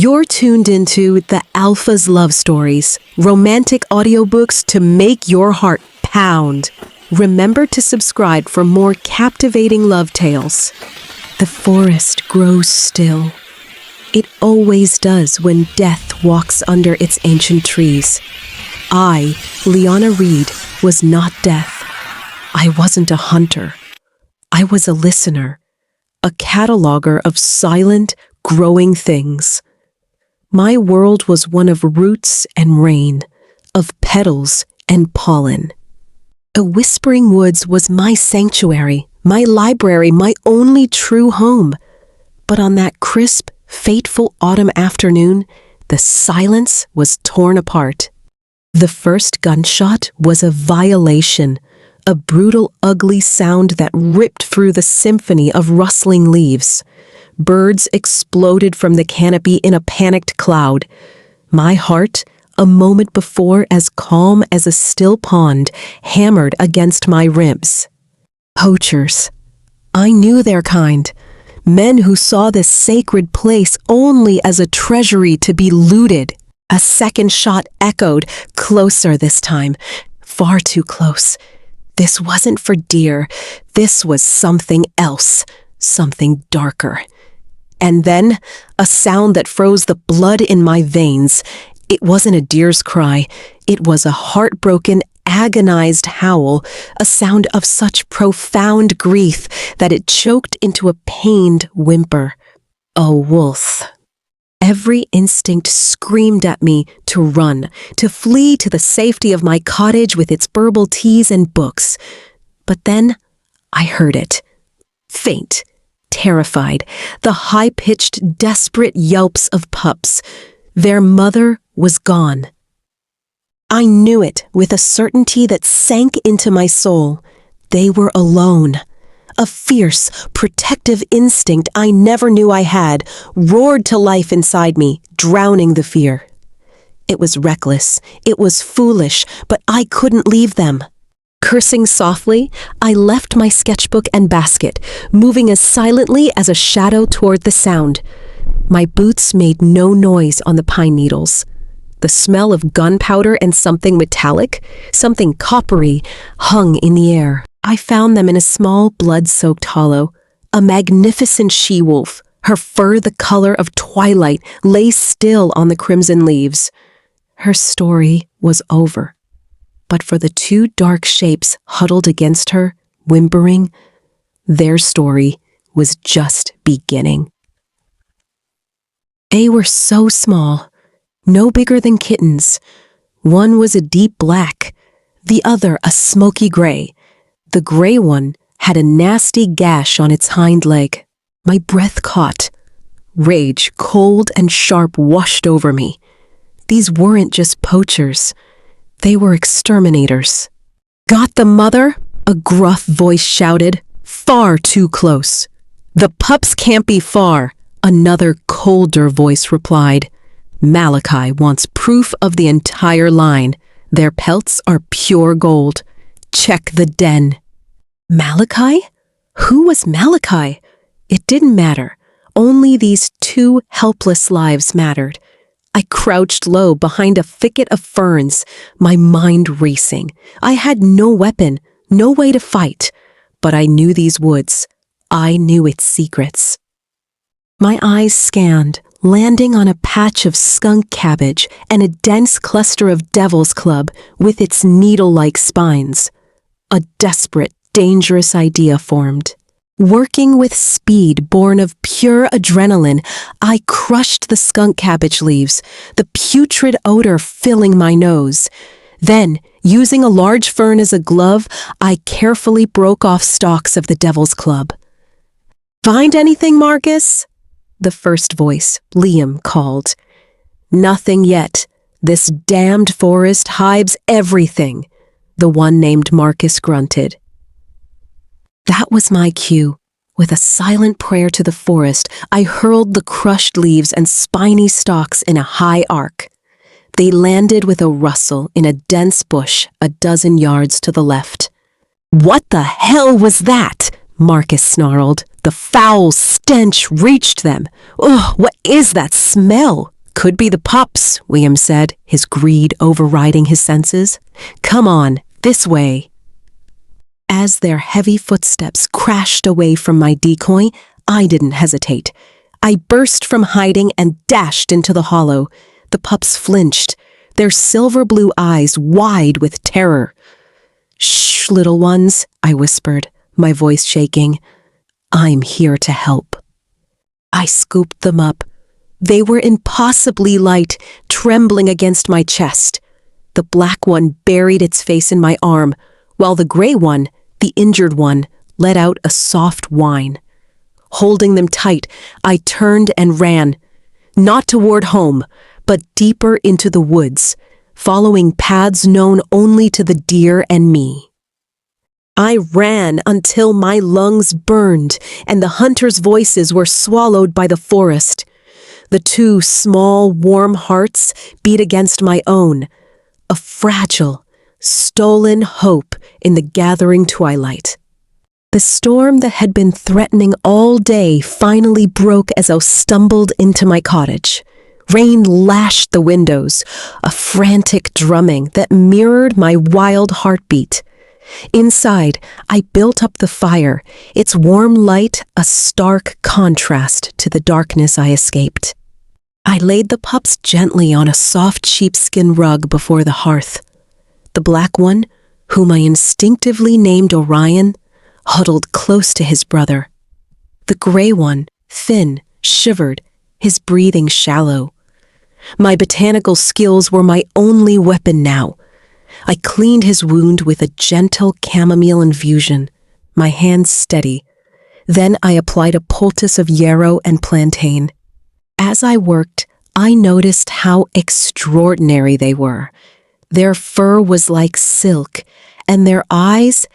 You're tuned into the Alpha's Love Stories, romantic audiobooks to make your heart pound. Remember to subscribe for more captivating love tales. The forest grows still. It always does when death walks under its ancient trees. I, Liana Reed, was not death. I wasn't a hunter. I was a listener, a cataloger of silent, growing things. My world was one of roots and rain, of petals and pollen. The whispering woods was my sanctuary, my library, my only true home. But on that crisp, fateful autumn afternoon, the silence was torn apart. The first gunshot was a violation, a brutal, ugly sound that ripped through the symphony of rustling leaves. Birds exploded from the canopy in a panicked cloud. My heart, a moment before as calm as a still pond, hammered against my ribs. Poachers. I knew their kind. Men who saw this sacred place only as a treasury to be looted. A second shot echoed, closer this time, far too close. This wasn't for deer. This was something else, something darker. And then, a sound that froze the blood in my veins. It wasn't a deer's cry. It was a heartbroken, agonized howl, a sound of such profound grief that it choked into a pained whimper. A wolf. Every instinct screamed at me to run, to flee to the safety of my cottage with its herbal teas and books. But then, I heard it. Faint. Terrified, the high-pitched, desperate yelps of pups. Their mother was gone. I knew it with a certainty that sank into my soul. They were alone. A fierce, protective instinct I never knew I had roared to life inside me, drowning the fear. It was reckless, it was foolish, but I couldn't leave them. Cursing softly, I left my sketchbook and basket, moving as silently as a shadow toward the sound. My boots made no noise on the pine needles. The smell of gunpowder and something metallic, something coppery, hung in the air. I found them in a small, blood-soaked hollow. A magnificent she-wolf, her fur the color of twilight, lay still on the crimson leaves. Her story was over. But for the two dark shapes huddled against her, whimpering, their story was just beginning. They were so small, no bigger than kittens. One was a deep black, the other a smoky gray. The gray one had a nasty gash on its hind leg. My breath caught. Rage, cold and sharp, washed over me. These weren't just poachers. They were exterminators. "Got the mother?" a gruff voice shouted. "Far too close." "The pups can't be far," another colder voice replied. "Malachi wants proof of the entire line. Their pelts are pure gold. Check the den." Malachi? Who was Malachi? It didn't matter. Only these two helpless lives mattered. I crouched low behind a thicket of ferns, my mind racing. I had no weapon, no way to fight, but I knew these woods. I knew its secrets. My eyes scanned, landing on a patch of skunk cabbage and a dense cluster of devil's club with its needle-like spines. A desperate, dangerous idea formed. Working with speed born of pure adrenaline, I crushed the skunk cabbage leaves, the putrid odor filling my nose. Then, using a large fern as a glove, I carefully broke off stalks of the devil's club. "Find anything, Marcus?" the first voice, Liam, called. "Nothing yet. This damned forest hides everything," the one named Marcus grunted. That was my cue. With a silent prayer to the forest, I hurled the crushed leaves and spiny stalks in a high arc. They landed with a rustle in a dense bush a dozen yards to the left. "What the hell was that?" Marcus snarled. The foul stench reached them. Ugh, what is that smell? Could be the pups, William said, his greed overriding his senses. Come on, this way. As their heavy footsteps crashed away from my decoy, I didn't hesitate. I burst from hiding and dashed into the hollow. The pups flinched, their silver blue eyes wide with terror. Shh, little ones, I whispered, my voice shaking. I'm here to help. I scooped them up. They were impossibly light, trembling against my chest. The black one buried its face in my arm, while the gray one, the injured one, let out a soft whine. Holding them tight, I turned and ran, not toward home, but deeper into the woods, following paths known only to the deer and me. I ran until my lungs burned and the hunters' voices were swallowed by the forest. The two small, warm hearts beat against my own, a fragile, stolen hope in the gathering twilight. The storm that had been threatening all day finally broke as I stumbled into my cottage. Rain lashed the windows, a frantic drumming that mirrored my wild heartbeat. Inside, I built up the fire, its warm light a stark contrast to the darkness I escaped. I laid the pups gently on a soft sheepskin rug before the hearth. The black one, whom I instinctively named Orion, huddled close to his brother. The gray one, thin, shivered, his breathing shallow. My botanical skills were my only weapon now. I cleaned his wound with a gentle chamomile infusion, my hands steady. Then I applied a poultice of yarrow and plantain. As I worked, I noticed how extraordinary they were. Their fur was like silk, and their eyes,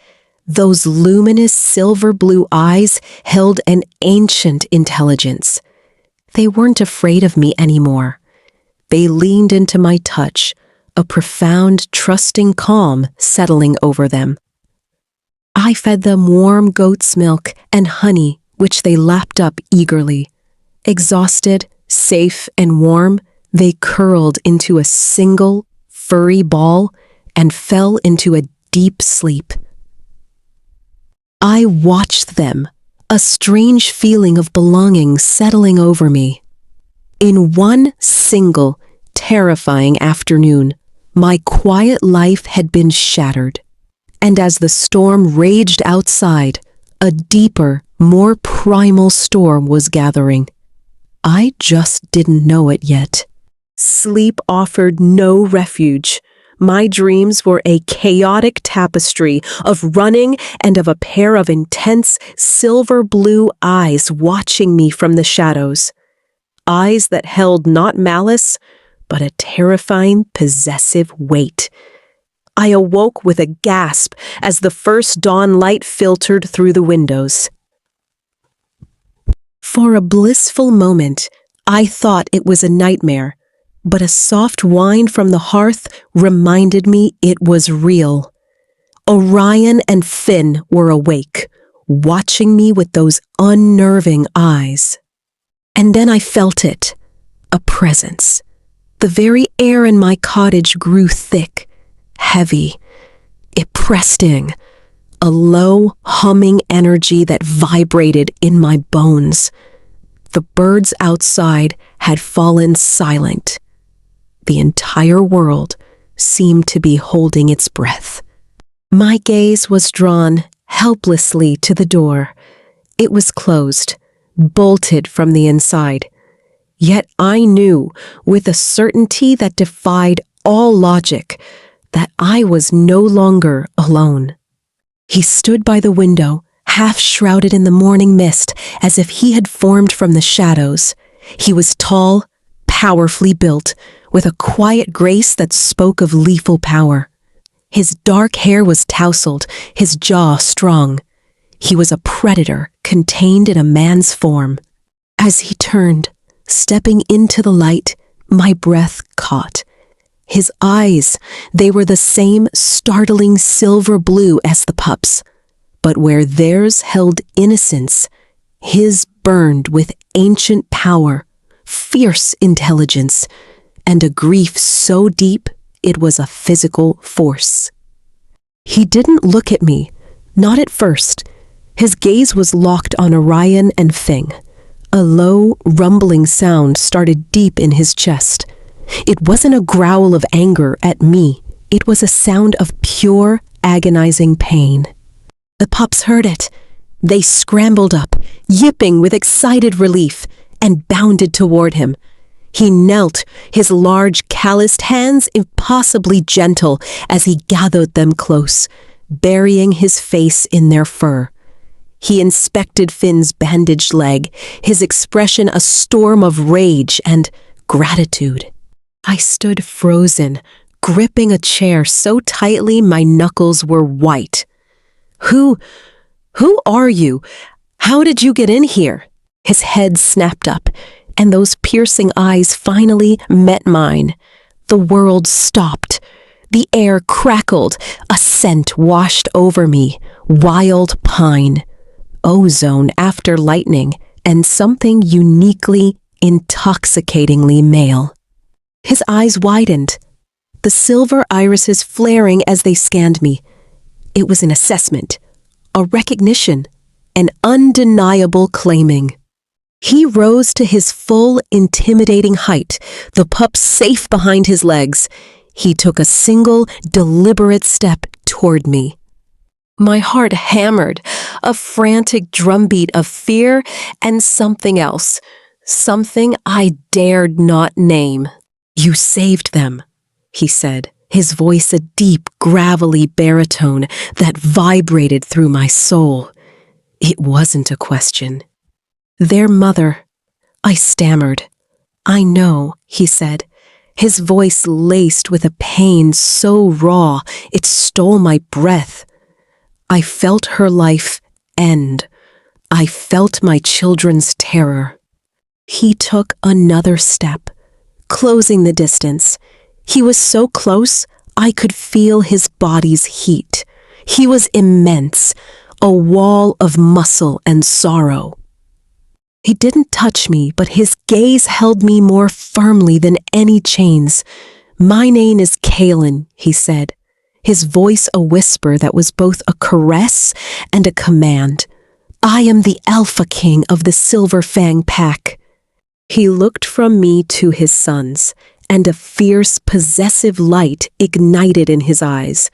those luminous silver blue eyes, held an ancient intelligence. They weren't afraid of me anymore. They leaned into my touch, a profound, trusting calm settling over them. I fed them warm goat's milk and honey, which they lapped up eagerly. Exhausted, safe, and warm, they curled into a single, furry ball and fell into a deep sleep. I watched them, a strange feeling of belonging settling over me. In one single, terrifying afternoon, my quiet life had been shattered. And as the storm raged outside, a deeper, more primal storm was gathering. I just didn't know it yet. Sleep offered no refuge. My dreams were a chaotic tapestry of running and of a pair of intense silver blue eyes watching me from the shadows. Eyes that held not malice, but a terrifying, possessive weight. I awoke with a gasp as the first dawn light filtered through the windows. For a blissful moment, I thought it was a nightmare, but a soft whine from the hearth reminded me it was real. Orion and Finn were awake, watching me with those unnerving eyes. And then I felt it, a presence. The very air in my cottage grew thick, heavy. It pressed in, a low, humming energy that vibrated in my bones. The birds outside had fallen silent. The entire world seemed to be holding its breath. My gaze was drawn helplessly to the door. It was closed, bolted from the inside. Yet I knew, with a certainty that defied all logic, that I was no longer alone. He stood by the window, half shrouded in the morning mist, as if he had formed from the shadows. He was tall, powerfully built, with a quiet grace that spoke of lethal power. His dark hair was tousled, his jaw strong. He was a predator contained in a man's form. As he turned, stepping into the light, my breath caught. His eyes, they were the same startling silver blue as the pups, But where theirs held innocence, his burned with ancient power, fierce intelligence, and a grief so deep it was a physical force. He didn't look at me, not at first. His gaze was locked on Orion and Fing. A low, rumbling sound started deep in his chest. It wasn't a growl of anger at me. It was a sound of pure, agonizing pain. The pups heard it. They scrambled up, yipping with excited relief, and bounded toward him. He knelt, his large, calloused hands impossibly gentle as he gathered them close, burying his face in their fur. He inspected Finn's bandaged leg, his expression a storm of rage and gratitude. I stood frozen, gripping a chair so tightly my knuckles were white. Who are you? How did you get in here? His head snapped up, and those piercing eyes finally met mine. The world stopped. The air crackled. A scent washed over me. Wild pine. Ozone after lightning, and something uniquely, intoxicatingly male. His eyes widened, the silver irises flaring as they scanned me. It was an assessment, a recognition, an undeniable claiming. He rose to his full, intimidating height, the pup safe behind his legs. He took a single, deliberate step toward me. My heart hammered, a frantic drumbeat of fear and something else, something I dared not name. "You saved them," he said, his voice a deep, gravelly baritone that vibrated through my soul. It wasn't a question. "Their mother," I stammered. "I know," he said, his voice laced with a pain so raw it stole my breath. I felt her life end. I felt my children's terror. He took another step, closing the distance. He was so close, I could feel his body's heat. He was immense, a wall of muscle and sorrow. He didn't touch me, but his gaze held me more firmly than any chains. "My name is Kaelen," he said, his voice a whisper that was both a caress and a command. "I am the Alpha King of the Silver Fang Pack." He looked from me to his sons, and a fierce, possessive light ignited in his eyes.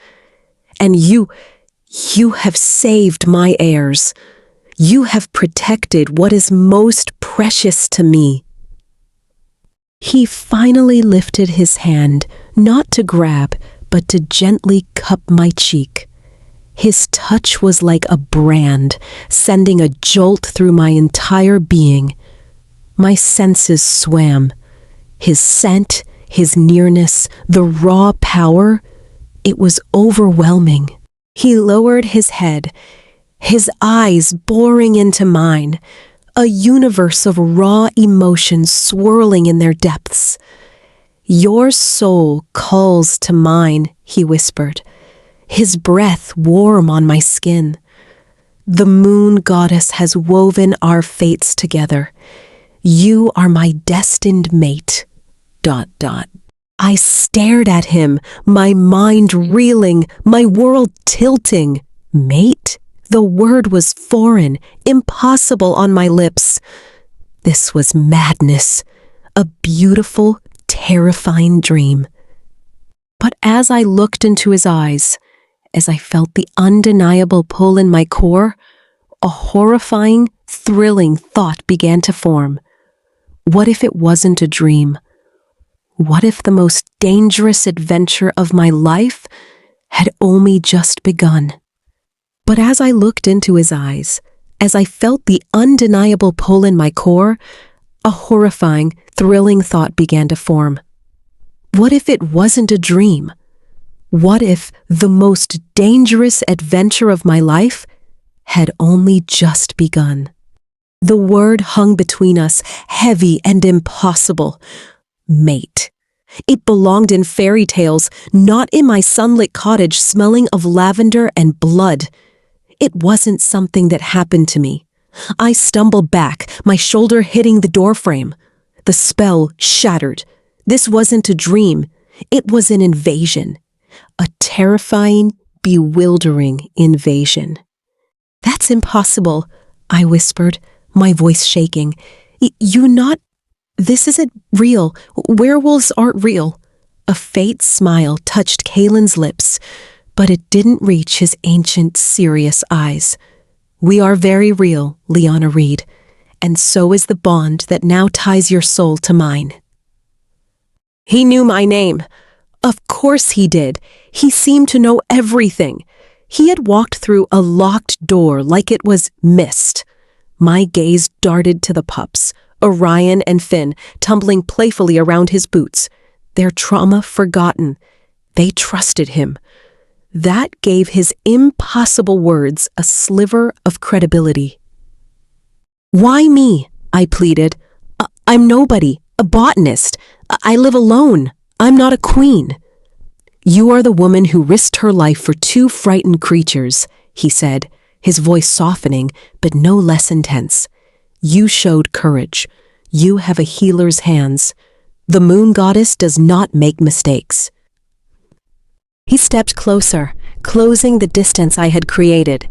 "And you have saved my heirs. You have protected what is most precious to me." He finally lifted his hand, not to grab, but to gently cup my cheek. His touch was like a brand, sending a jolt through my entire being. My senses swam. His scent, his nearness, the raw power, it was overwhelming. He lowered his head, his eyes boring into mine, a universe of raw emotions swirling in their depths. "Your soul calls to mine," he whispered, his breath warm on my skin. "The moon goddess has woven our fates together. You are my destined mate. ... I stared at him, my mind reeling, my world tilting. Mate? The word was foreign, impossible on my lips. This was madness, a beautiful, terrifying dream. But as I looked into his eyes, as I felt the undeniable pull in my core, a horrifying, thrilling thought began to form. What if it wasn't a dream? What if the most dangerous adventure of my life had only just begun? But as I looked into his eyes, as I felt the undeniable pull in my core, a horrifying, thrilling thought began to form. What if it wasn't a dream? What if the most dangerous adventure of my life had only just begun? The word hung between us, heavy and impossible. Mate. It belonged in fairy tales, not in my sunlit cottage smelling of lavender and blood. It wasn't something that happened to me. I stumbled back, my shoulder hitting the doorframe. The spell shattered. This wasn't a dream. It was an invasion. A terrifying, bewildering invasion. "That's impossible," I whispered, my voice shaking. This isn't real. Werewolves aren't real." A faint smile touched Kaelen's lips, but it didn't reach his ancient, serious eyes. "We are very real, Liana Reed, and so is the bond that now ties your soul to mine." He knew my name. Of course he did. He seemed to know everything. He had walked through a locked door like it was mist. My gaze darted to the pups, Orion and Finn, tumbling playfully around his boots. Their trauma forgotten. They trusted him. That gave his impossible words a sliver of credibility. "Why me?" I pleaded. "I'm nobody, a botanist. I live alone. I'm not a queen." "You are the woman who risked her life for two frightened creatures," he said, his voice softening, but no less intense. "You showed courage. You have a healer's hands. The moon goddess does not make mistakes." He stepped closer, closing the distance I had created.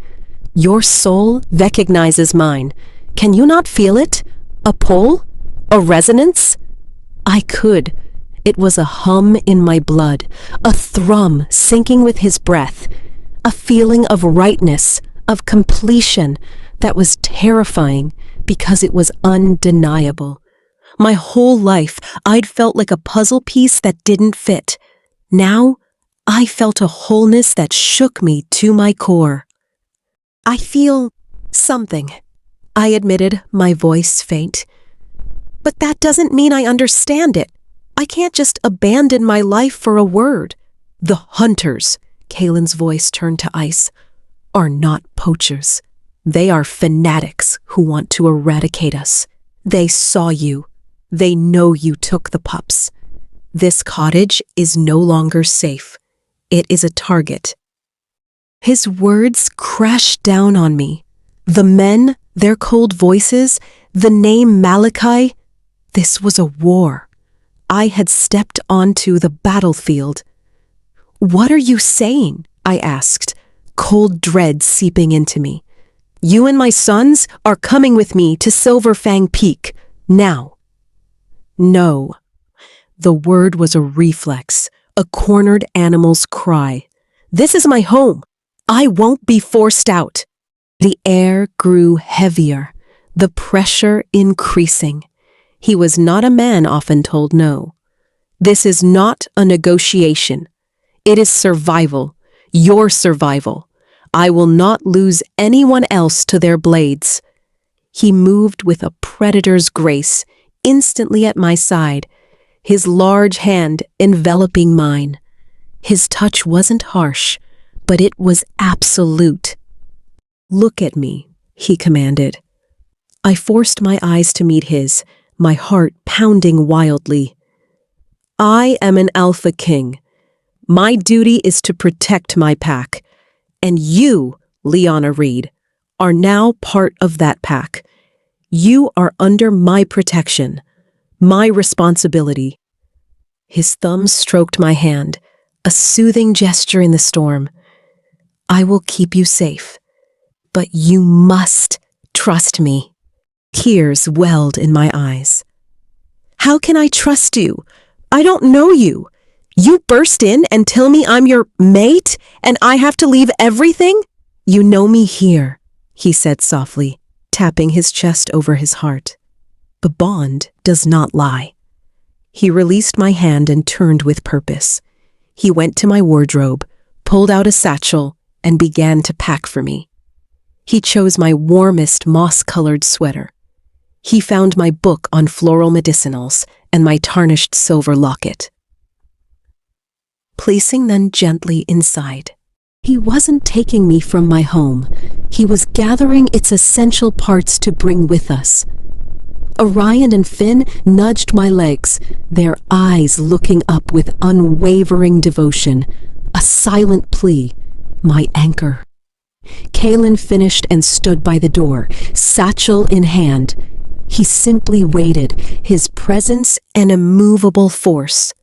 "Your soul recognizes mine. Can you not feel it? A pull? A resonance?" I could. It was a hum in my blood, a thrum syncing with his breath, a feeling of rightness, of completion that was terrifying because it was undeniable. My whole life, I'd felt like a puzzle piece that didn't fit. Now, I felt a wholeness that shook me to my core. "I feel something," I admitted, my voice faint. "But that doesn't mean I understand it. I can't just abandon my life for a word." "The hunters," Kaelen's voice turned to ice, "are not poachers. They are fanatics who want to eradicate us. They saw you. They know you took the pups. This cottage is no longer safe. It is a target." His words crashed down on me. The men, their cold voices, the name Malachi. This was a war. I had stepped onto the battlefield. "What are you saying?" I asked, cold dread seeping into me. "You and my sons are coming with me to Silverfang Peak, now." "No." The word was a reflex, a cornered animal's cry. "This is my home. I won't be forced out." The air grew heavier, the pressure increasing. He was not a man often told no. "This is not a negotiation. It is survival, your survival. I will not lose anyone else to their blades." He moved with a predator's grace, instantly at my side, his large hand enveloping mine. His touch wasn't harsh, but it was absolute. "Look at me," he commanded. I forced my eyes to meet his, my heart pounding wildly. "I am an alpha king. My duty is to protect my pack. And you, Liana Reed, are now part of that pack. You are under my protection, my responsibility." His thumb stroked my hand, a soothing gesture in the storm. "I will keep you safe, but you must trust me." Tears welled in my eyes. "How can I trust you? I don't know you. You burst in and tell me I'm your mate and I have to leave everything?" "You know me here," he said softly, tapping his chest over his heart. "The bond does not lie." He released my hand and turned with purpose. He went to my wardrobe, pulled out a satchel, and began to pack for me. He chose my warmest moss-colored sweater. He found my book on floral medicinals and my tarnished silver locket. Placing them gently inside. He wasn't taking me from my home. He was gathering its essential parts to bring with us. Orion and Finn nudged my legs, their eyes looking up with unwavering devotion, a silent plea, my anchor. Kaelen finished and stood by the door, satchel in hand. He simply waited, his presence an immovable force.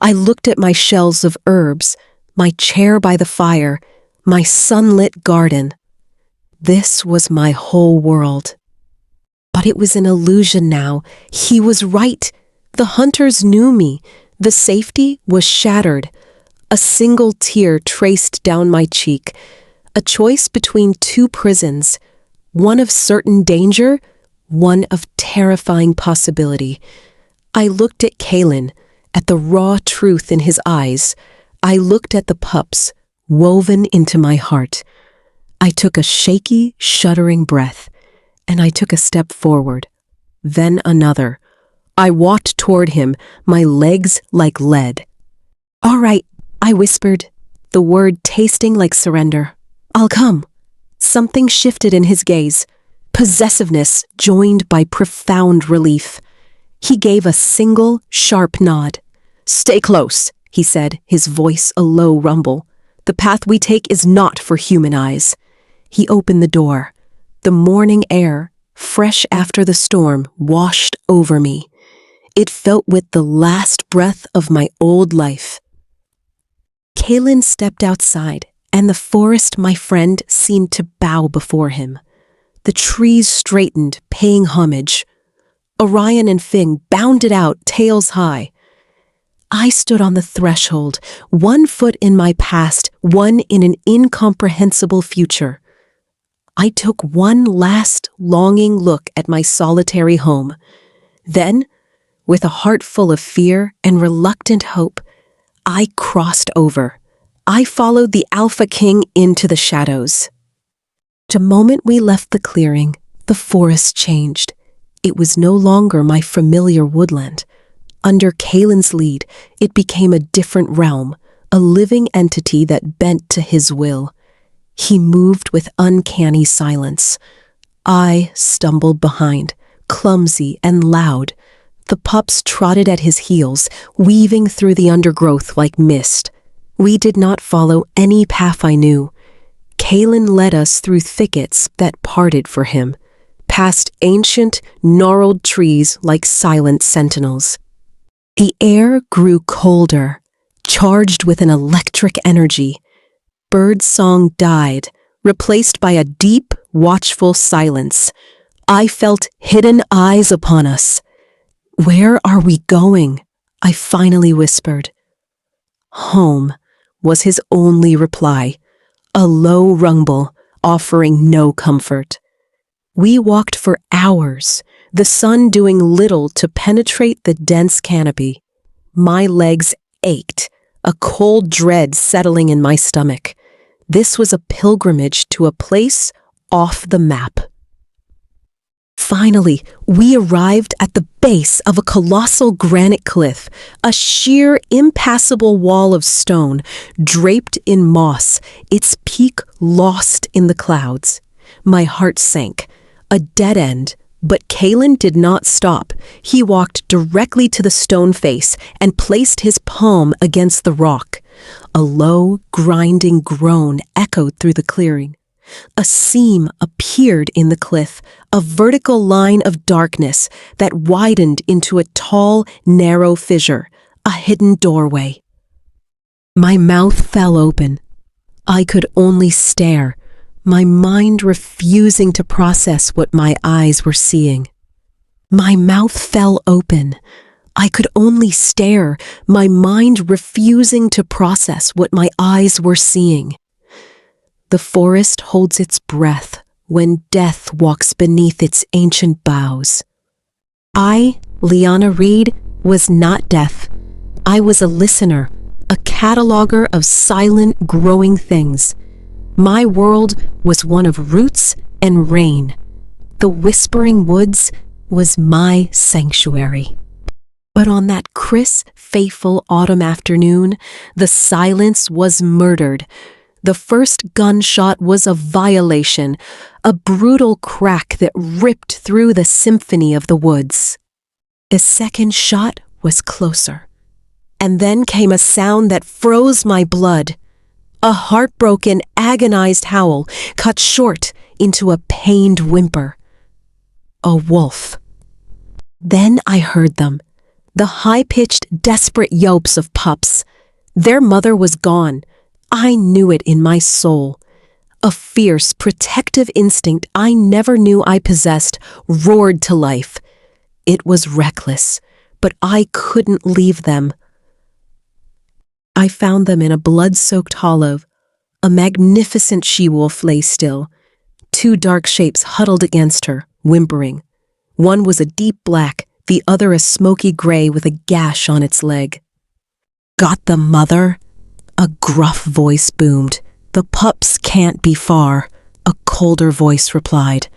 I looked at my shelves of herbs, my chair by the fire, my sunlit garden. This was my whole world. But it was an illusion now. He was right. The hunters knew me. The safety was shattered. A single tear traced down my cheek. A choice between two prisons, one of certain danger, one of terrifying possibility. I looked at Kaelen, at the raw truth in his eyes. I looked at the pups, woven into my heart. I took a shaky, shuddering breath, and I took a step forward, then another. I walked toward him, my legs like lead. "All right," I whispered, the word tasting like surrender. "I'll come." Something shifted in his gaze, possessiveness joined by profound relief. He gave a single, sharp nod. "Stay close," he said, his voice a low rumble. "The path we take is not for human eyes." He opened the door. The morning air, fresh after the storm, washed over me. It felt with the last breath of my old life. Kaelen stepped outside, and the forest, my friend, seemed to bow before him. The trees straightened, paying homage. Orion and Fing bounded out, tails high. I stood on the threshold, one foot in my past, one in an incomprehensible future. I took one last, longing look at my solitary home. Then, with a heart full of fear and reluctant hope, I crossed over. I followed the Alpha King into the shadows. The moment we left the clearing, the forest changed. It was no longer my familiar woodland. Under Kaelen's lead, it became a different realm, a living entity that bent to his will. He moved with uncanny silence. I stumbled behind, clumsy and loud. The pups trotted at his heels, weaving through the undergrowth like mist. We did not follow any path I knew. Kaelen led us through thickets that parted for him, past ancient, gnarled trees like silent sentinels. The air grew colder, charged with an electric energy. Bird song died, replaced by a deep, watchful silence. I felt hidden eyes upon us. "Where are we going?" I finally whispered. "Home," was his only reply, a low rumble offering no comfort. We walked for hours, the sun doing little to penetrate the dense canopy. My legs ached, a cold dread settling in my stomach. This was a pilgrimage to a place off the map. Finally, we arrived at the base of a colossal granite cliff, a sheer, impassable wall of stone, draped in moss, its peak lost in the clouds. My heart sank. A dead end, but Kaelen did not stop. He walked directly to the stone face and placed his palm against the rock. A low, grinding groan echoed through the clearing. A seam appeared in the cliff, a vertical line of darkness that widened into a tall, narrow fissure, a hidden doorway. My mouth fell open. I could only stare, my mind refusing to process what my eyes were seeing. My mouth fell open. I could only stare, my mind refusing to process what my eyes were seeing. The forest holds its breath when death walks beneath its ancient boughs. I, Liana Reed, was not deaf. I was a listener, a cataloger of silent, growing things. My world was one of roots and rain. The whispering woods was my sanctuary. But on that crisp, fateful autumn afternoon, the silence was murdered. The first gunshot was a violation, a brutal crack that ripped through the symphony of the woods. The second shot was closer. And then came a sound that froze my blood. A heartbroken, agonized howl cut short into a pained whimper. A wolf. Then I heard them, the high-pitched, desperate yelps of pups. Their mother was gone. I knew it in my soul. A fierce, protective instinct I never knew I possessed roared to life. It was reckless, but I couldn't leave them. I found them in a blood-soaked hollow. A magnificent she-wolf lay still. Two dark shapes huddled against her, whimpering. One was a deep black, the other a smoky gray with a gash on its leg. "Got the mother?" A gruff voice boomed. "The pups can't be far," a colder voice replied.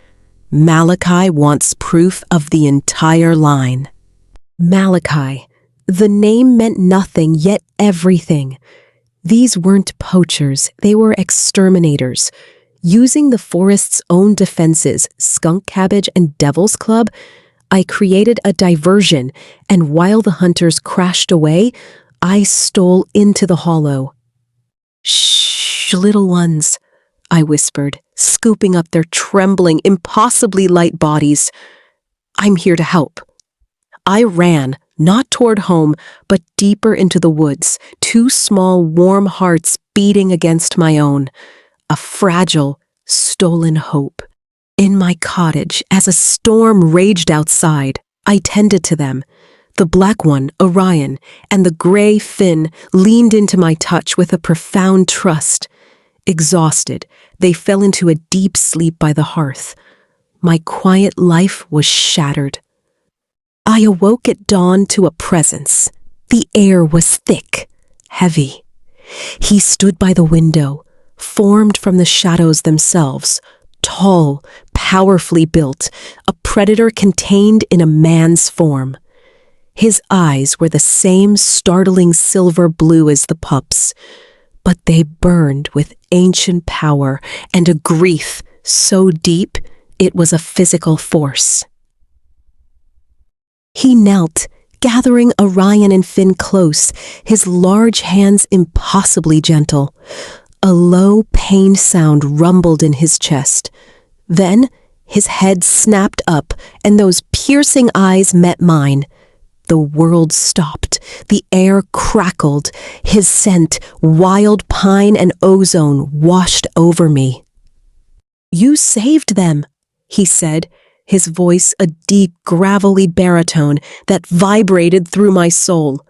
"Malachi wants proof of the entire line." Malachi. The name meant nothing, yet everything. These weren't poachers, they were exterminators. Using the forest's own defenses, skunk cabbage and devil's club, I created a diversion, and while the hunters crashed away, I stole into the hollow. "Shh, little ones," I whispered, scooping up their trembling, impossibly light bodies. "I'm here to help." I ran, not toward home, but deeper into the woods, two small, warm hearts beating against my own. A fragile, stolen hope. In my cottage, as a storm raged outside, I tended to them. The black one, Orion, and the gray Finn leaned into my touch with a profound trust. Exhausted, they fell into a deep sleep by the hearth. My quiet life was shattered. I awoke at dawn to a presence. The air was thick, heavy. He stood by the window, formed from the shadows themselves, tall, powerfully built, a predator contained in a man's form. His eyes were the same startling silver blue as the pups, but they burned with ancient power and a grief so deep it was a physical force. He knelt, gathering Orion and Finn close, his large hands impossibly gentle. A low, pained sound rumbled in his chest. Then his head snapped up, and those piercing eyes met mine. The world stopped. The air crackled. His scent, wild pine and ozone, washed over me. "You saved them," he said, his voice a deep, gravelly baritone that vibrated through my soul.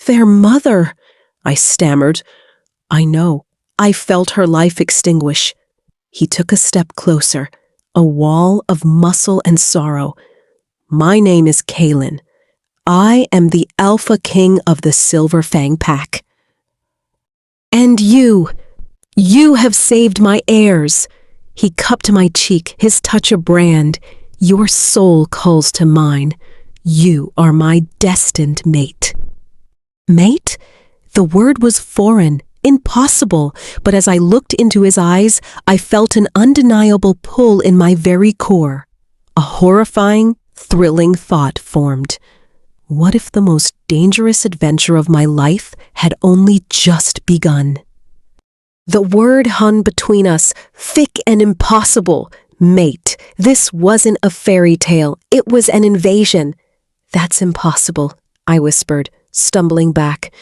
"Their mother," I stammered. "I know." I felt her life extinguish. He took a step closer, a wall of muscle and sorrow. "My name is Kaelen. I am the Alpha King of the Silver Fang Pack. And you have saved my heirs." He cupped my cheek, his touch a brand. "Your soul calls to mine. You are my destined mate." Mate? The word was foreign, impossible, but as I looked into his eyes, I felt an undeniable pull in my very core. A horrifying, thrilling thought formed. What if the most dangerous adventure of my life had only just begun? The word hung between us, thick and impossible. Mate, this wasn't a fairy tale, it was an invasion. "That's impossible," I whispered, stumbling back.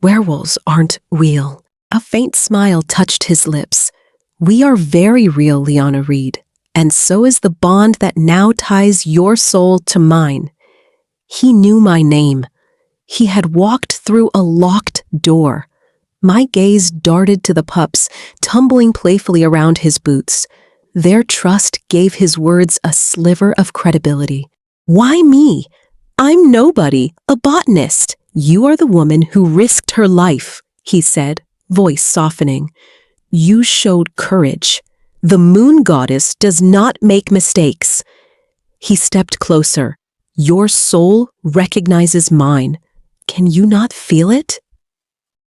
"Werewolves aren't real." A faint smile touched his lips. "We are very real, Liana Reed, and so is the bond that now ties your soul to mine." He knew my name. He had walked through a locked door. My gaze darted to the pups, tumbling playfully around his boots. Their trust gave his words a sliver of credibility. "Why me? I'm nobody, a botanist." "You are the woman who risked her life," he said, voice softening. "You showed courage. The moon goddess does not make mistakes." He stepped closer. "Your soul recognizes mine. Can you not feel it?"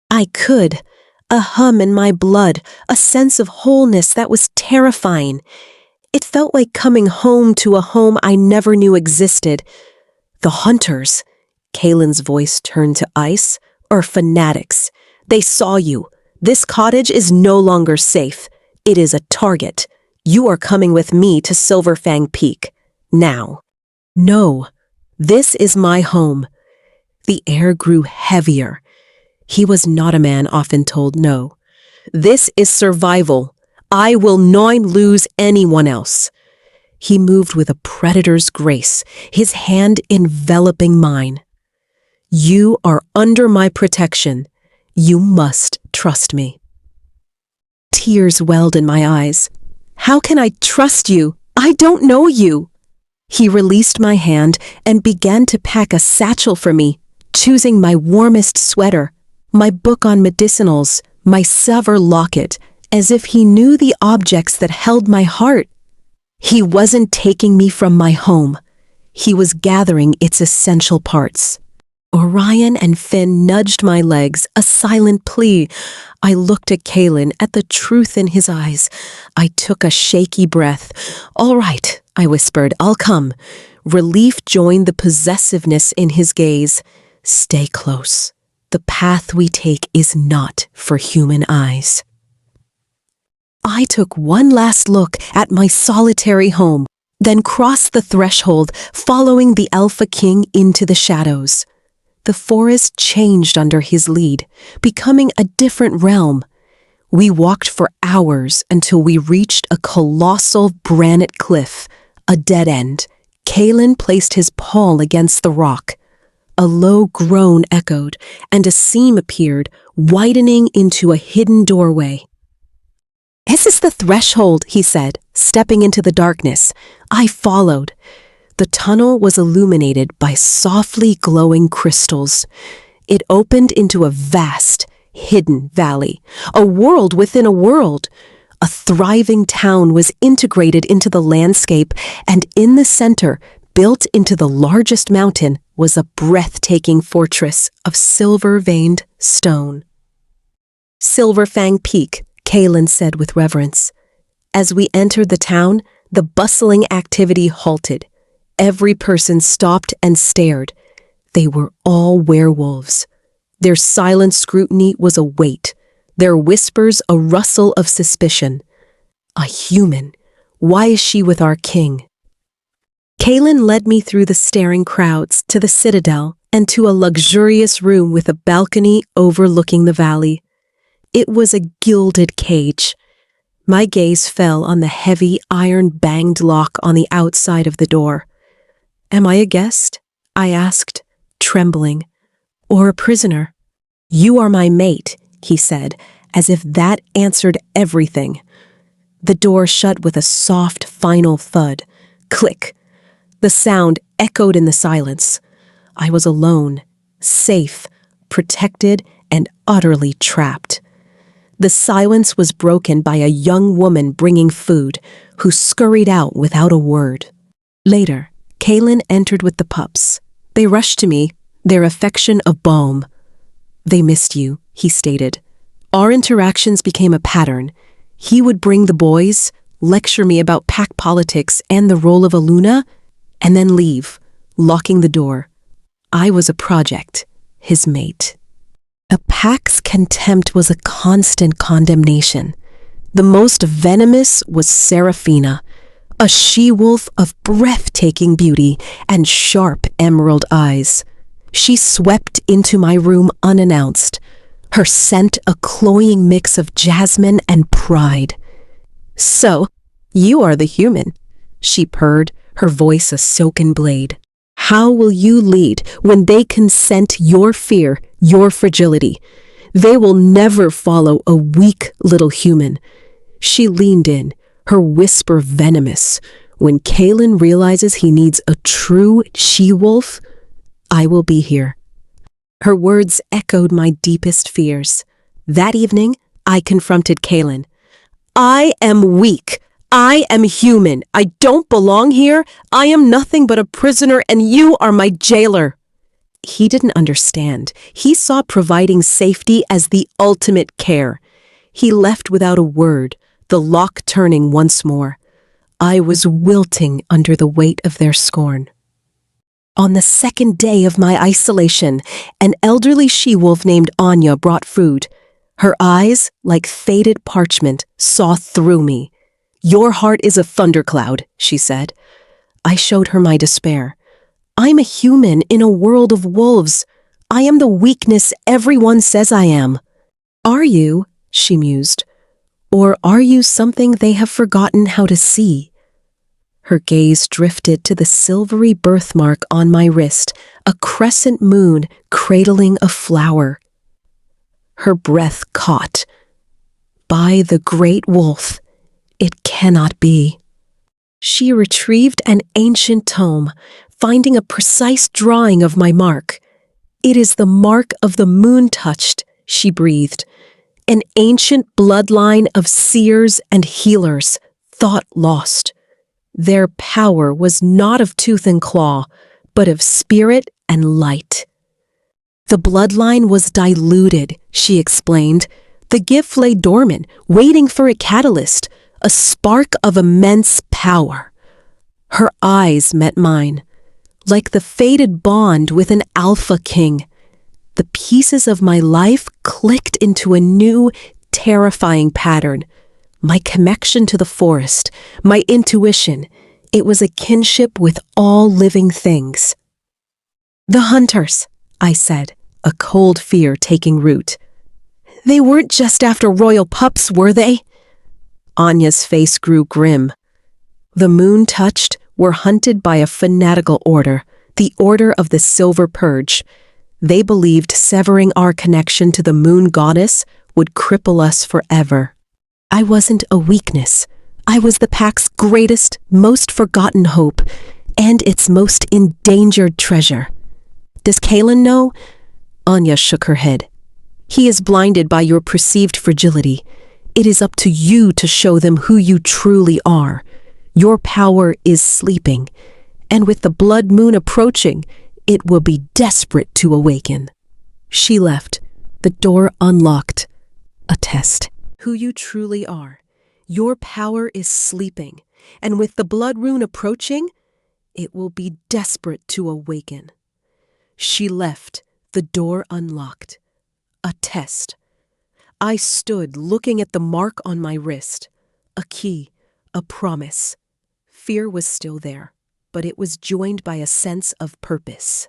I could. A hum in my blood, a sense of wholeness that was terrifying. It felt like coming home to a home I never knew existed. "The hunters," Kaelen's voice turned to ice, "are fanatics. They saw you. This cottage is no longer safe. It is a target. You are coming with me to Silverfang Peak. Now." "No, this is my home." The air grew heavier. He was not a man often told no. "This is survival. I will not lose anyone else." He moved with a predator's grace, his hand enveloping mine. "You are under my protection. You must trust me." Tears welled in my eyes. "How can I trust you? I don't know you." He released my hand and began to pack a satchel for me, choosing my warmest sweater, my book on medicinals, my silver locket, as if he knew the objects that held my heart. He wasn't taking me from my home. He was gathering its essential parts. Orion and Finn nudged my legs, a silent plea. I looked at Kaelen, at the truth in his eyes. I took a shaky breath. "All right," I whispered, "I'll come." Relief joined the possessiveness in his gaze. "Stay close. The path we take is not for human eyes." I took one last look at my solitary home, then crossed the threshold, following the Alpha King into the shadows. The forest changed under his lead, becoming a different realm. We walked for hours until we reached a colossal granite cliff, a dead end. Kaelen placed his paw against the rock. A low groan echoed, and a seam appeared, widening into a hidden doorway. "This is the threshold," he said, stepping into the darkness. I followed. The tunnel was illuminated by softly glowing crystals. It opened into a vast, hidden valley, a world within a world. A thriving town was integrated into the landscape, and in the center, built into the largest mountain, was a breathtaking fortress of silver-veined stone. "Silverfang Peak," Kaelen said with reverence. As we entered the town, the bustling activity halted. Every person stopped and stared. They were all werewolves. Their silent scrutiny was a weight, their whispers a rustle of suspicion. "A human. Why is she with our king?" Kaelen led me through the staring crowds to the citadel and to a luxurious room with a balcony overlooking the valley. It was a gilded cage. My gaze fell on the heavy iron-banged lock on the outside of the door. "Am I a guest?" I asked, trembling. "Or a prisoner?" "You are my mate," he said, as if that answered everything. The door shut with a soft, final thud. Click. The sound echoed in the silence. I was alone, safe, protected, and utterly trapped. The silence was broken by a young woman bringing food, who scurried out without a word. Later, Kaelen entered with the pups. They rushed to me, their affection a balm. "They missed you," he stated. Our interactions became a pattern. He would bring the boys, lecture me about pack politics and the role of a Luna, and then leave, locking the door. I was a project, his mate. The pack's contempt was a constant condemnation. The most venomous was Seraphina, a she-wolf of breathtaking beauty and sharp emerald eyes. She swept into my room unannounced, her scent a cloying mix of jasmine and pride. "So, you are the human," she purred, her voice a silken blade. "How will you lead when they consent your fear, your fragility? They will never follow a weak little human." She leaned in, her whisper venomous. "When Kaelen realizes he needs a true she-wolf, I will be here." Her words echoed my deepest fears. That evening, I confronted Kaelen. "I am weak. I am human. I don't belong here. I am nothing but a prisoner, and you are my jailer." He didn't understand. He saw providing safety as the ultimate care. He left without a word, the lock turning once more. I was wilting under the weight of their scorn. On the second day of my isolation, an elderly she-wolf named Anya brought food. Her eyes, like faded parchment, saw through me. "Your heart is a thundercloud," she said. I showed her my despair. "I'm a human in a world of wolves. I am the weakness everyone says I am." "Are you?" she mused. "Or are you something they have forgotten how to see?" Her gaze drifted to the silvery birthmark on my wrist, a crescent moon cradling a flower. Her breath caught. "By the great wolf, it cannot be." She retrieved an ancient tome, finding a precise drawing of my mark. "It is the mark of the moon touched," she breathed. "An ancient bloodline of seers and healers, thought lost. Their power was not of tooth and claw, but of spirit and light." "The bloodline was diluted," she explained. "The gift lay dormant, waiting for a catalyst, a spark of immense power." Her eyes met mine, like the fated bond with an alpha king. The pieces of my life clicked into a new, terrifying pattern. My connection to the forest, my intuition, it was a kinship with all living things. "The hunters," I said, a cold fear taking root. "They weren't just after royal pups, were they?" Anya's face grew grim. "The moon touched were hunted by a fanatical order, the Order of the Silver Purge. They believed severing our connection to the moon goddess would cripple us forever. I wasn't a weakness. I was the pack's greatest, most forgotten hope, and its most endangered treasure. Does Kaelen know?" Anya shook her head. "He is blinded by your perceived fragility. It is up to you to show them who you truly are. Your power is sleeping, and with the blood moon approaching, it will be desperate to awaken." She left, the door unlocked. A test. "Who you truly are. Your power is sleeping, and with the blood rune approaching, it will be desperate to awaken." She left, the door unlocked. A test. I stood looking at the mark on my wrist. A key, a promise. Fear was still there, but it was joined by a sense of purpose.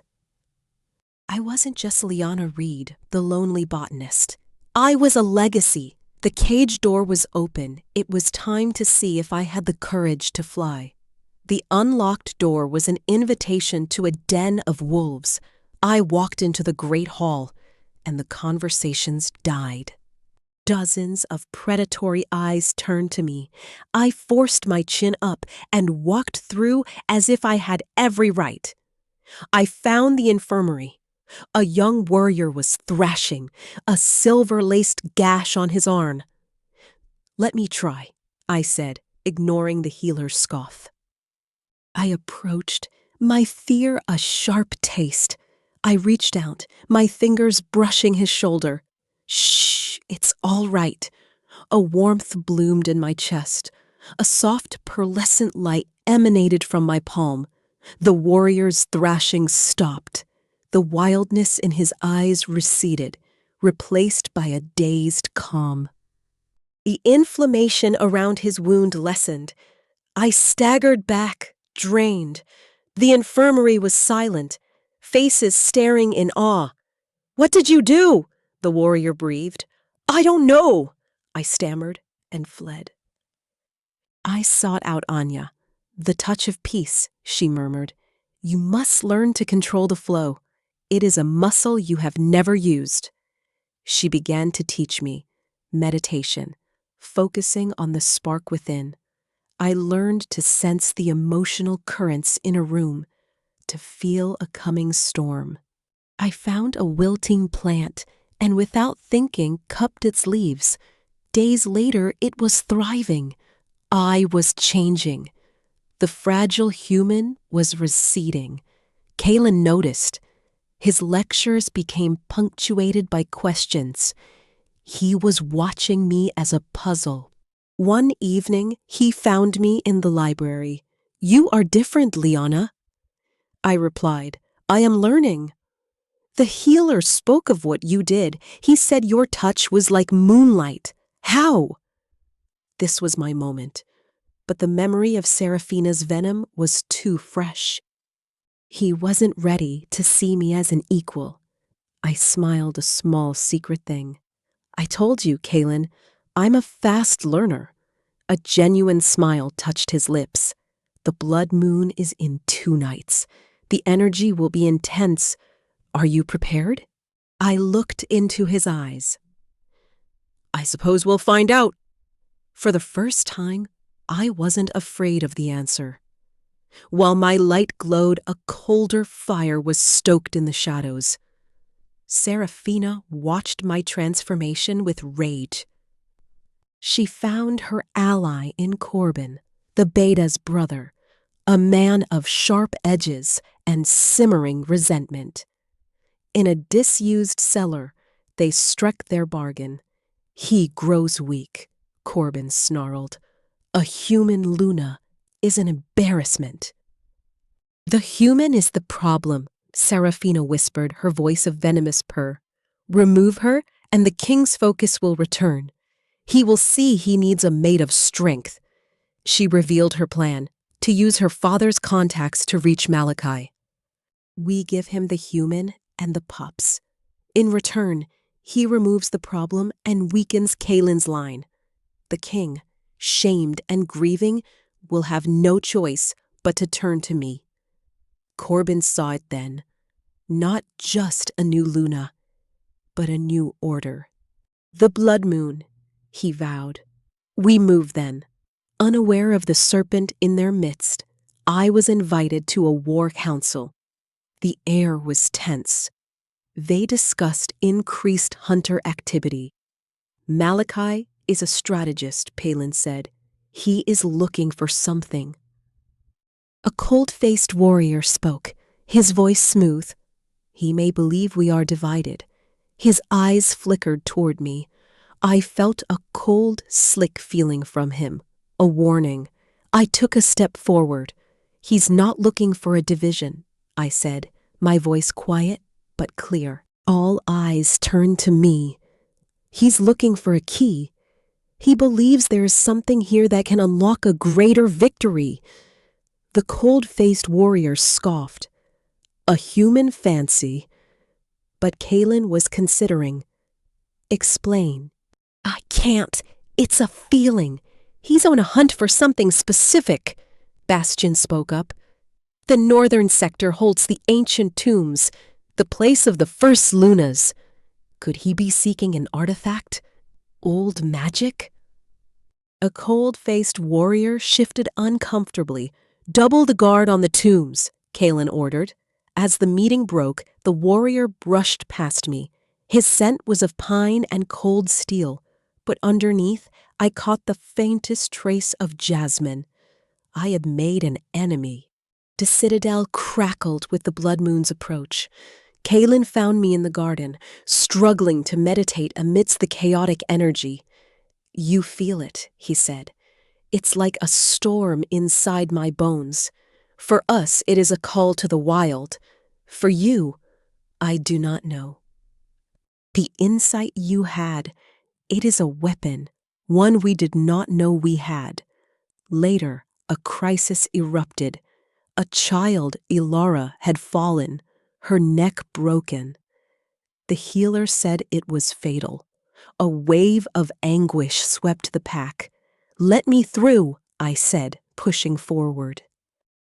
I wasn't just Liana Reed, the lonely botanist. I was a legacy. The cage door was open. It was time to see if I had the courage to fly. The unlocked door was an invitation to a den of wolves. I walked into the great hall, and the conversations died. Dozens of predatory eyes turned to me. I forced my chin up and walked through as if I had every right. I found the infirmary. A young warrior was thrashing, a silver-laced gash on his arm. "Let me try," I said, ignoring the healer's scoff. I approached, my fear a sharp taste. I reached out, my fingers brushing his shoulder. "Shh, it's all right." A warmth bloomed in my chest. A soft, pearlescent light emanated from my palm. The warrior's thrashing stopped. The wildness in his eyes receded, replaced by a dazed calm. The inflammation around his wound lessened. I staggered back, drained. The infirmary was silent, faces staring in awe. "What did you do?" the warrior breathed. "I don't know," I stammered and fled. I sought out Anya. "The touch of peace," she murmured. "You must learn to control the flow. It is a muscle you have never used." She began to teach me meditation, focusing on the spark within. I learned to sense the emotional currents in a room, to feel a coming storm. I found a wilting plant, and without thinking, cupped its leaves. Days later, it was thriving. I was changing. The fragile human was receding. Kaelen noticed. His lectures became punctuated by questions. He was watching me as a puzzle. One evening, he found me in the library. "You are different, Liana." I replied, "I am learning." The healer spoke of what you did. He said your touch was like moonlight. How? This was my moment, but the memory of Seraphina's venom was too fresh. He wasn't ready to see me as an equal. I smiled a small secret thing. I told you, Kaelen, I'm a fast learner. A genuine smile touched his lips. The blood moon is in 2 nights. The energy will be intense. Are you prepared? I looked into his eyes. I suppose we'll find out. For the first time, I wasn't afraid of the answer. While my light glowed, a colder fire was stoked in the shadows. Seraphina watched my transformation with rage. She found her ally in Corbin, the beta's brother, a man of sharp edges and simmering resentment. In a disused cellar, they struck their bargain. He grows weak, Corbin snarled. A human Luna is an embarrassment. The human is the problem, Seraphina whispered, her voice a venomous purr. Remove her, and the king's focus will return. He will see he needs a mate of strength. She revealed her plan, to use her father's contacts to reach Malachi. We give him the human and the pups. In return, he removes the problem and weakens Kaelen's line. The king, shamed and grieving, will have no choice but to turn to me. Corbin saw it then. Not just a new Luna, but a new order. The blood moon, he vowed. We move then. Unaware of the serpent in their midst, I was invited to a war council. The air was tense. They discussed increased hunter activity. Malachi is a strategist, Kaelen said. He is looking for something. A cold-faced warrior spoke, his voice smooth. He may believe we are divided. His eyes flickered toward me. I felt a cold, slick feeling from him, a warning. I took a step forward. He's not looking for a division, I said, my voice quiet but clear. All eyes turned to me. He's looking for a key. He believes there is something here that can unlock a greater victory. The cold-faced warrior scoffed. A human fancy. But Kaelen was considering. Explain. I can't. It's a feeling. He's on a hunt for something specific, Bastion spoke up. The northern sector holds the ancient tombs, the place of the first Lunas. Could he be seeking an artifact? Old magic? A cold-faced warrior shifted uncomfortably. Double the guard on the tombs, Kaelen ordered. As the meeting broke, the warrior brushed past me. His scent was of pine and cold steel, but underneath I caught the faintest trace of jasmine. I had made an enemy. The citadel crackled with the blood moon's approach. Kaelen found me in the garden, struggling to meditate amidst the chaotic energy. You feel it, he said. It's like a storm inside my bones. For us, it is a call to the wild. For you, I do not know. The insight you had, it is a weapon, one we did not know we had. Later, a crisis erupted. A child, Ilara, had fallen, her neck broken. The healer said it was fatal. A wave of anguish swept the pack. Let me through, I said, pushing forward.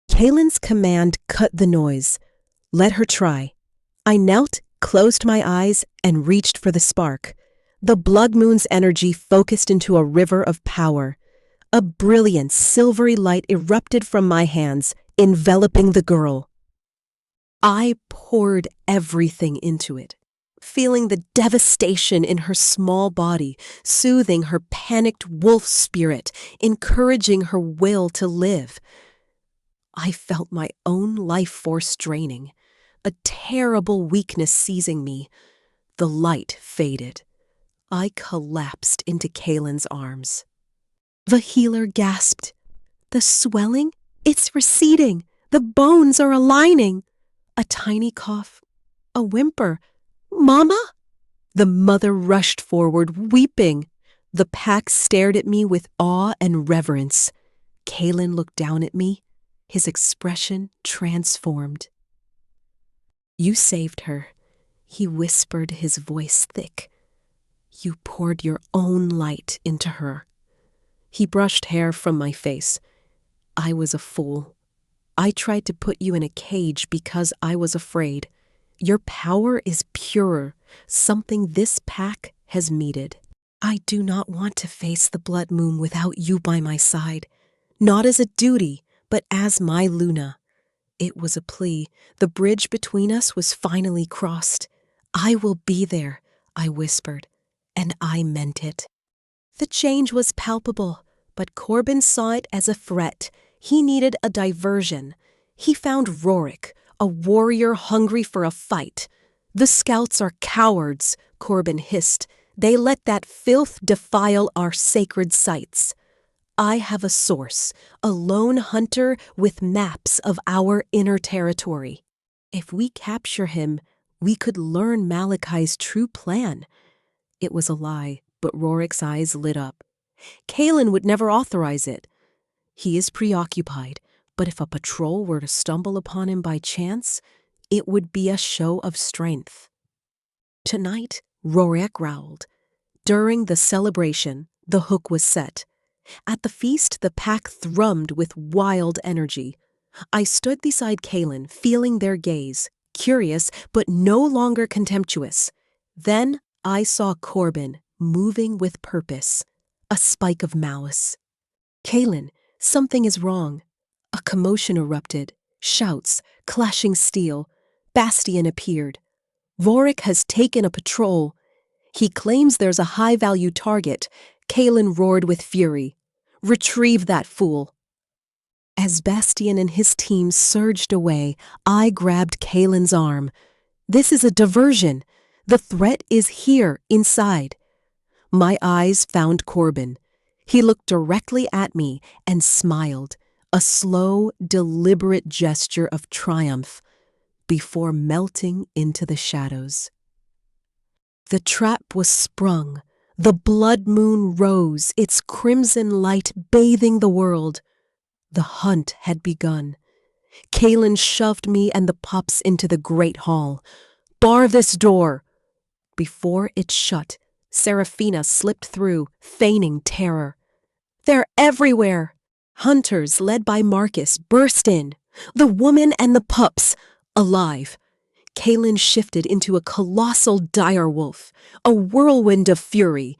Kaelen's command cut the noise. Let her try. I knelt, closed my eyes, and reached for the spark. The blood moon's energy focused into a river of power. A brilliant, silvery light erupted from my hands, enveloping the girl. I poured everything into it, feeling the devastation in her small body, soothing her panicked wolf spirit, encouraging her will to live. I felt my own life force draining, a terrible weakness seizing me. The light faded. I collapsed into Kaelen's arms. The healer gasped. The swelling? It's receding. The bones are aligning. A tiny cough. A whimper. "Mama?" The mother rushed forward, weeping. The pack stared at me with awe and reverence. Kaelen looked down at me, his expression transformed. "You saved her," he whispered, his voice thick. "You poured your own light into her." He brushed hair from my face. "I was a fool. I tried to put you in a cage because I was afraid. Your power is pure, something this pack has needed. I do not want to face the blood moon without you by my side, not as a duty, but as my Luna." It was a plea. The bridge between us was finally crossed. "I will be there," I whispered, and I meant it. The change was palpable, but Corbin saw it as a threat. He needed a diversion. He found Rorik, a warrior hungry for a fight. "The scouts are cowards," Corbin hissed. "They let that filth defile our sacred sites. I have a source, a lone hunter with maps of our inner territory. If we capture him, we could learn Malachi's true plan." It was a lie, but Rorik's eyes lit up. "Kaelen would never authorize it. He is preoccupied, but if a patrol were to stumble upon him by chance, it would be a show of strength." Tonight, Rorik growled. During the celebration, the hook was set. At the feast, the pack thrummed with wild energy. I stood beside Kaelen, feeling their gaze, curious but no longer contemptuous. Then I saw Corbin moving with purpose, a spike of malice. "Kaelen, something is wrong." A commotion erupted, shouts, clashing steel. Bastian appeared. "Rorik has taken a patrol. He claims there's a high-value target." Kaelen roared with fury. "Retrieve that fool." As Bastian and his team surged away, I grabbed Kaelen's arm. "This is a diversion. The threat is here, inside." My eyes found Corbin. He looked directly at me and smiled, a slow, deliberate gesture of triumph, before melting into the shadows. The trap was sprung. The blood moon rose, its crimson light bathing the world. The hunt had begun. Kaelen shoved me and the pups into the great hall. "Bar this door." Before it shut, Seraphina slipped through, feigning terror. "They're everywhere." Hunters, led by Marcus, burst in. The woman and the pups, alive. Kaelen shifted into a colossal direwolf, a whirlwind of fury.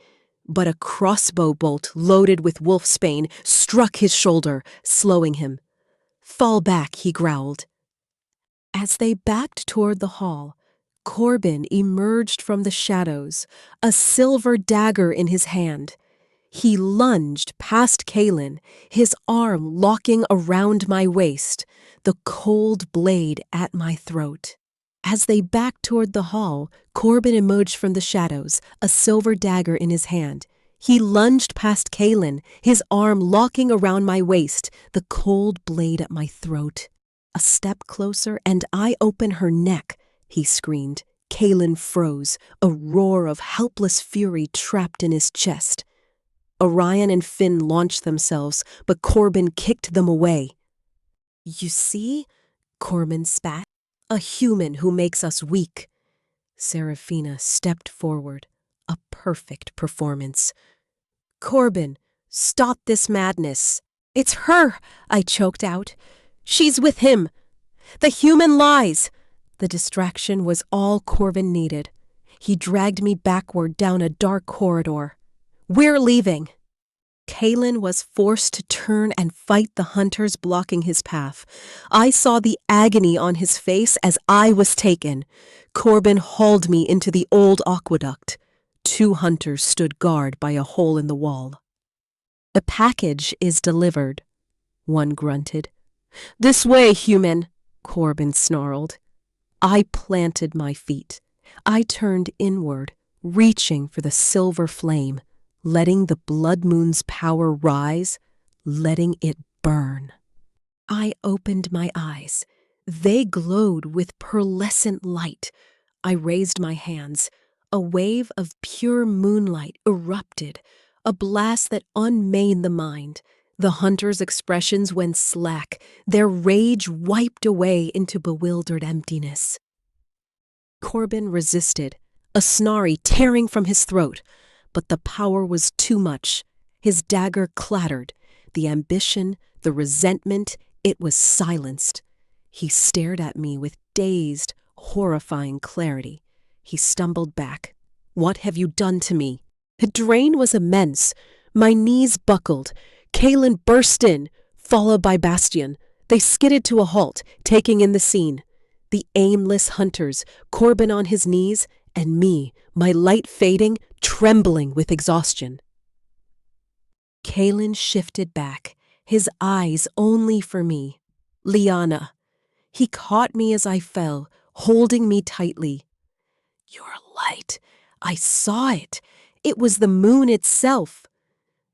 But a crossbow bolt loaded with wolfsbane struck his shoulder, slowing him. "Fall back," he growled. As they backed toward the hall, Corbin emerged from the shadows, a silver dagger in his hand. He lunged past Kaelen, his arm locking around my waist, the cold blade at my throat. As they backed toward the hall, Corbin emerged from the shadows, a silver dagger in his hand. He lunged past Kaelen, his arm locking around my waist, the cold blade at my throat. "A step closer and I open her neck," he screamed. Kaelen froze, a roar of helpless fury trapped in his chest. Orion and Finn launched themselves, but Corbin kicked them away. "You see?" Corbin spat. "A human who makes us weak." Seraphina stepped forward, a perfect performance. "Corbin, stop this madness." "It's her," I choked out. "She's with him. The human lies." The distraction was all Corbin needed. He dragged me backward down a dark corridor. "We're leaving." Kaelen was forced to turn and fight the hunters blocking his path. I saw the agony on his face as I was taken. Corbin hauled me into the old aqueduct. 2 hunters stood guard by a hole in the wall. "The package is delivered," one grunted. "This way, human," Corbin snarled. I planted my feet. I turned inward, reaching for the silver flame, letting the blood moon's power rise, letting it burn. I opened my eyes. They glowed with pearlescent light. I raised my hands. A wave of pure moonlight erupted, a blast that unmanned the mind. The hunters' expressions went slack, their rage wiped away into bewildered emptiness. Corbin resisted, a snarl tearing from his throat, but the power was too much. His dagger clattered. The ambition, the resentment, it was silenced. He stared at me with dazed, horrifying clarity. He stumbled back. "What have you done to me?" The drain was immense. My knees buckled. Kaelen burst in, followed by Bastian. They skidded to a halt, taking in the scene. The aimless hunters, Corbin on his knees, and me, my light fading, trembling with exhaustion. Kaelen shifted back, his eyes only for me. Liana. He caught me as I fell, holding me tightly. "Your light. I saw it. It was the moon itself."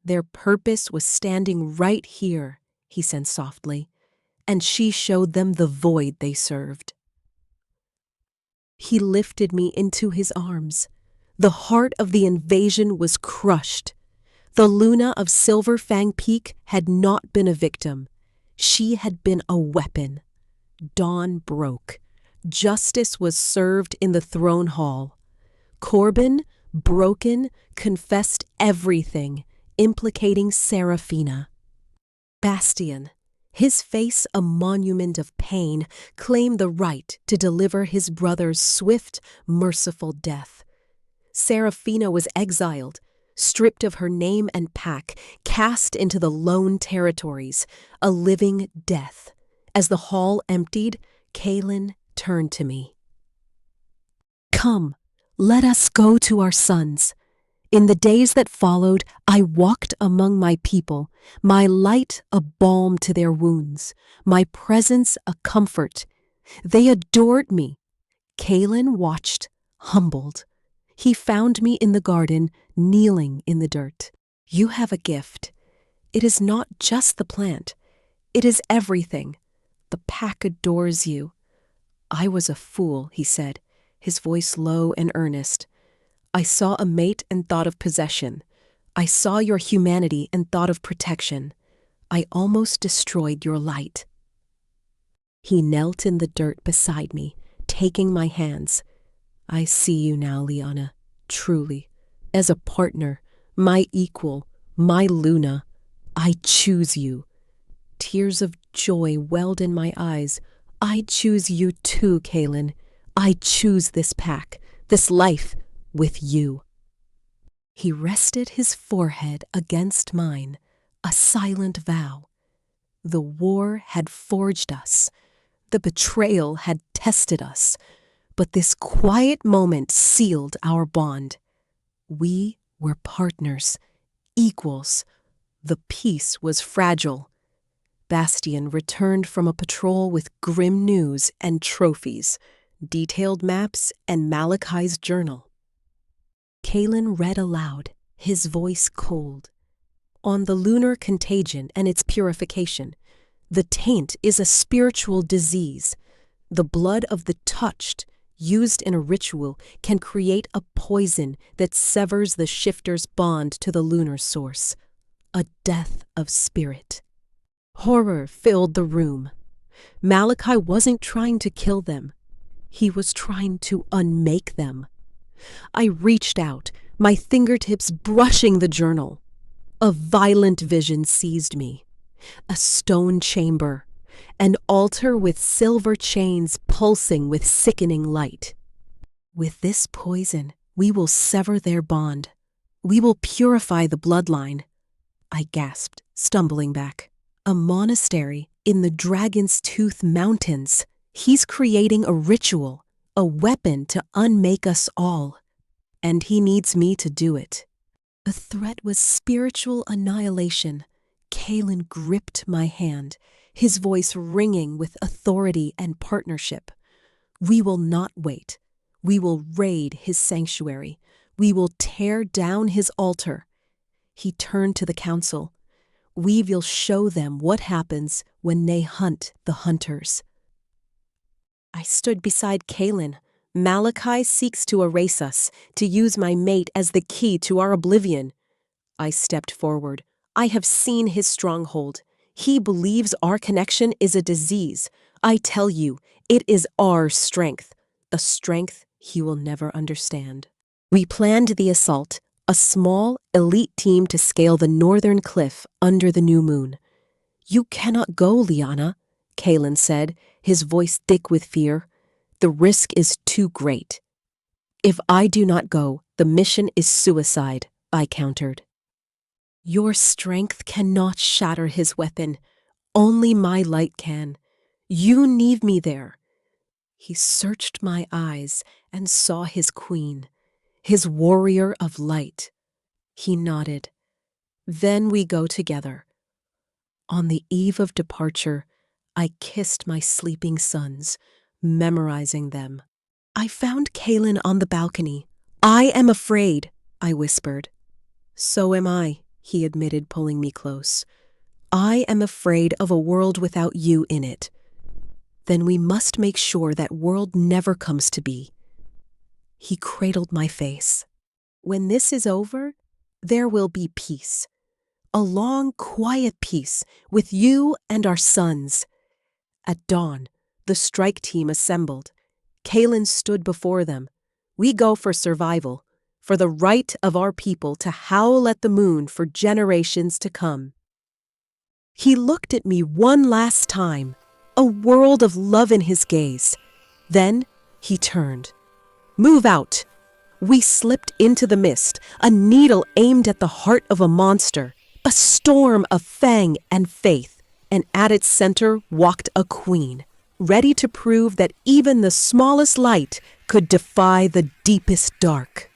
"Their purpose was standing right here," he said softly, "and she showed them the void they served." He lifted me into his arms. The heart of the invasion was crushed. The Luna of Silver Fang Peak had not been a victim. She had been a weapon. Dawn broke. Justice was served in the throne hall. Corbin, broken, confessed everything, implicating Serafina. Bastian, his face a monument of pain, claimed the right to deliver his brother's swift, merciful death. Serafina was exiled, stripped of her name and pack, cast into the lone territories, a living death. As the hall emptied, Kaelen turned to me. "Come, let us go to our sons." In the days that followed, I walked among my people, my light a balm to their wounds, my presence a comfort. They adored me. Kaelen watched, humbled. He found me in the garden, kneeling in the dirt. "You have a gift. It is not just the plant. It is everything. The pack adores you." "I was a fool," he said, his voice low and earnest. "I saw a mate and thought of possession. I saw your humanity and thought of protection. I almost destroyed your light." He knelt in the dirt beside me, taking my hands. "I see you now, Liana, truly. As a partner, my equal, my Luna. I choose you." Tears of joy welled in my eyes. "I choose you too, Kaelen. I choose this pack, this life, with you." He rested his forehead against mine, a silent vow. The war had forged us. The betrayal had tested us. But this quiet moment sealed our bond. We were partners, equals. The peace was fragile. Bastian returned from a patrol with grim news and trophies, detailed maps, and Malachi's journal. Kaelen read aloud, his voice cold. "On the lunar contagion and its purification, the taint is a spiritual disease. The blood of the touched, used in a ritual, can create a poison that severs the shifter's bond to the lunar source. A death of spirit." Horror filled the room. Malachi wasn't trying to kill them. He was trying to unmake them. I reached out, my fingertips brushing the journal. A violent vision seized me. A stone chamber, an altar with silver chains pulsing with sickening light. "With this poison, we will sever their bond. We will purify the bloodline." I gasped, stumbling back. "A monastery in the Dragon's Tooth Mountains. He's creating a ritual, a weapon to unmake us all. And he needs me to do it." The threat was spiritual annihilation. Kaelen gripped my hand, his voice ringing with authority and partnership. "We will not wait. We will raid his sanctuary. We will tear down his altar." He turned to the council. "We will show them what happens when they hunt the hunters." I stood beside Kaelen, Malachi seeks to erase us, to use my mate as the key to our oblivion. I stepped forward. I have seen his stronghold. He believes our connection is a disease. I tell you, it is our strength, the strength he will never understand. We planned the assault, a small, elite team to scale the northern cliff under the new moon. You cannot go, Liana, Kaelen said, his voice thick with fear. The risk is too great. If I do not go, the mission is suicide, I countered. Your strength cannot shatter his weapon. Only my light can. You need me there. He searched my eyes and saw his queen, his warrior of light. He nodded. Then we go together. On the eve of departure, I kissed my sleeping sons, memorizing them. I found Kaelen on the balcony. I am afraid, I whispered. So am I, he admitted, pulling me close. I am afraid of a world without you in it. Then we must make sure that world never comes to be. He cradled my face. When this is over, there will be peace. A long, quiet peace with you and our sons. At dawn, the strike team assembled. Kaelen stood before them. We go for survival, for the right of our people to howl at the moon for generations to come. He looked at me one last time, a world of love in his gaze. Then he turned. Move out! We slipped into the mist, a needle aimed at the heart of a monster, a storm of fang and faith, and at its center walked a queen, ready to prove that even the smallest light could defy the deepest dark.